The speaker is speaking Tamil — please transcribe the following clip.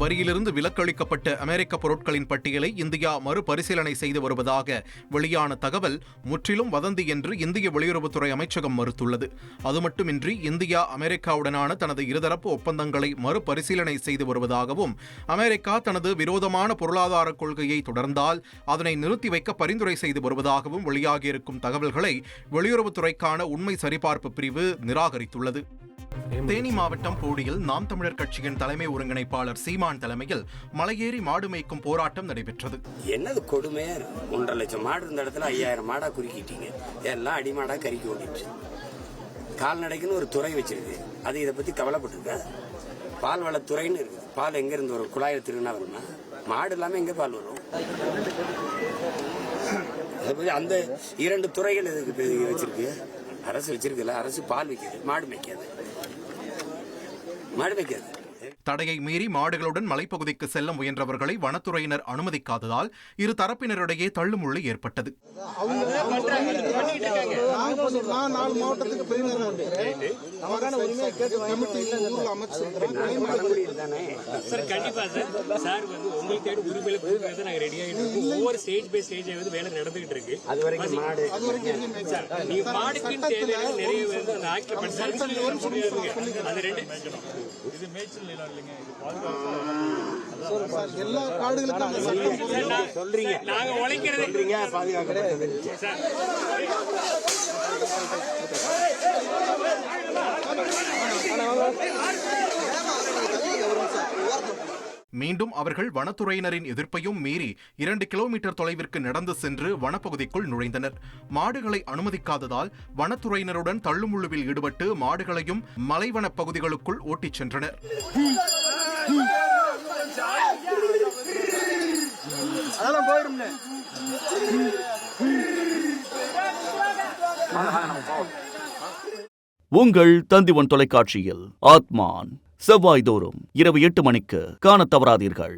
வரியிலிருந்து விலக்களிக்கப்பட்ட அமெரிக்க பொருட்களின் பட்டியலை இந்தியா மறுபரிசீலனை செய்து வருவதாக வெளியான தகவல் முற்றிலும் வதந்தி என்று இந்திய வெளியுறவுத்துறை அமைச்சகம் மறுத்துள்ளது. அதுமட்டுமின்றி இந்தியா அமெரிக்காவுடனான தனது இருதரப்பு ஒப்பந்தங்களை மறுபரிசீலனை செய்து வருவதாகவும், அமெரிக்கா தனது விரோதமான பொருளாதார கொள்கையை தொடர்ந்தால் அதனை நிறுத்தி வைக்க பரிந்துரை செய்து வருவதாகவும் வெளியாகியிருக்கும் தகவல்களை வெளியுறவுத்துறைக்கான உண்மை சரிபார்ப்பு பிரிவு நிராகரித்துள்ளது. தேனி மாவட்டம் போடியில் நாம் தமிழர் கட்சியின் தலைமை ஒருங்கிணைப்பாளர் சீமான் தலைமையில் மலையேறி மாடு மேய்க்கும் போராட்டம் நடைபெற்றது. என்னது கொடுமையா இருக்கு. 1.5 லட்சம் மாடு இருந்த இடத்துல 5000 மாடா குறுக்கிட்டீங்க. எல்லாம் அடிமாடா கறிக்கு ஓடிச்சு. கால்நடைக்குன்னு ஒரு துறை வச்சிருக்கு. அது இதை பத்தி கவலைப்பட்டிருக்க. பால் வளத்துறைன்னு இருக்கு. பால் எங்க இருந்து வரும்? குழாயில் திருவினா வருமா? மாடு இல்லாம எங்க பால் வரும்? அந்த 2 துறைகள் எதுக்கு வச்சிருக்கு? அரசு வச்சிருக்குல்ல. அரசு பால் வைக்கிறது, மாடு மேய்க்காது. தடையை மீறி மாடுகளுடன் மலைப்பகுதிக்கு செல்ல முயன்றவர்களை வனத்துறையினர் அனுமதிக்காததால் இரு தரப்பினரிடையே தள்ளுமுள்ளு ஏற்பட்டது. எல்லா காடுகளுக்கும் சொல்றீங்க, நாங்க உழைக்கிறீங்க பாதுகாக்கப்பட்டது. மீண்டும் அவர்கள் வனத்துறையினரின் எதிர்ப்பையும் மீறி 2 கிலோமீட்டர் தொலைவிற்கு நடந்து சென்று வனப்பகுதிக்குள் நுழைந்தனர். மாடுகளை அனுமதிக்காததால் வனத்துறையினருடன் தள்ளுமுள்ளுவில் ஈடுபட்டு மாடுகளையும் மலைவன பகுதிகளுக்குள் ஓட்டிச் சென்றனர். உங்கள் தந்திவன் தொலைக்காட்சியில் ஆத்மான் செவ்வாய்தோறும் இரவு 8 மணிக்கு காணத் தவறாதீர்கள்.